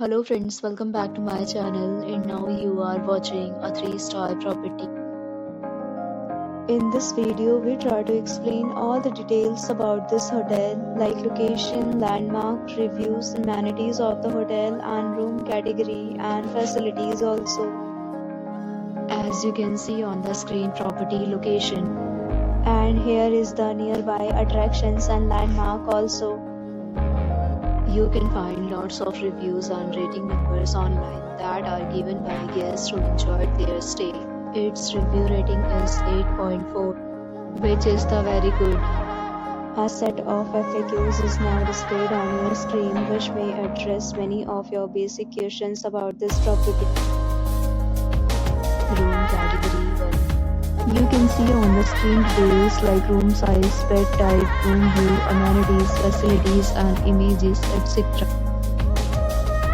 Hello friends, welcome back to my channel and now you are watching a 3-star property. In this video, we try to explain all the details about this hotel like location, landmark, reviews, amenities of the hotel and room category and facilities also. As you can see on the screen, property location. And here is the nearby attractions and landmark also. You can find lots of reviews and rating numbers online that are given by guests who enjoyed their stay. Its review rating is 8.4, which is the very good. A set of FAQs is now displayed on your screen which may address many of your basic questions about this property. Room category 1. You can see on the screen details like room size, bed type, room view, amenities, facilities and images, etc.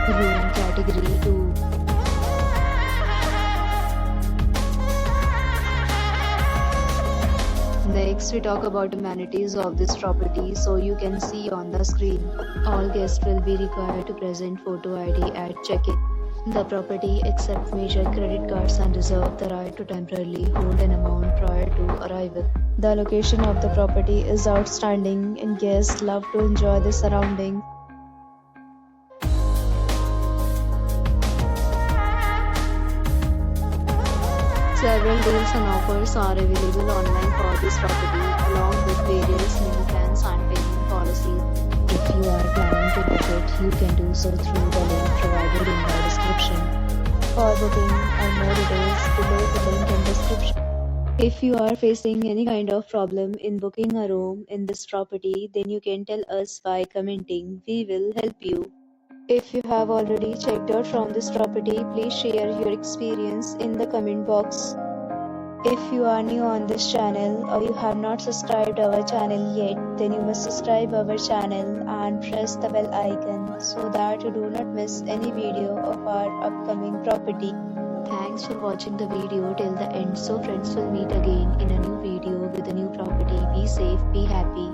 Room category 2. Next we talk about amenities of this property. So you can see on the screen, all guests will be required to present photo ID at check-in. The property accepts major credit cards and reserves the right to temporarily hold an amount prior to arrival. The location of the property is outstanding and guests love to enjoy the surroundings. Several deals and offers are available online for this property along with various mini plans and payment policies. If you are planning to book it, you can do so through the link provided in the description. For booking or more details, below the link in description. If you are facing any kind of problem in booking a room in this property, then you can tell us by commenting. We will help you. If you have already checked out from this property, please share your experience in the comment box. If you are new on this channel or you have not subscribed our channel yet, then you must subscribe our channel and press the bell icon so that you do not miss any video of our upcoming property. Thanks for watching the video till the end. So friends, will meet again in a new video with a new property. Be safe, be happy.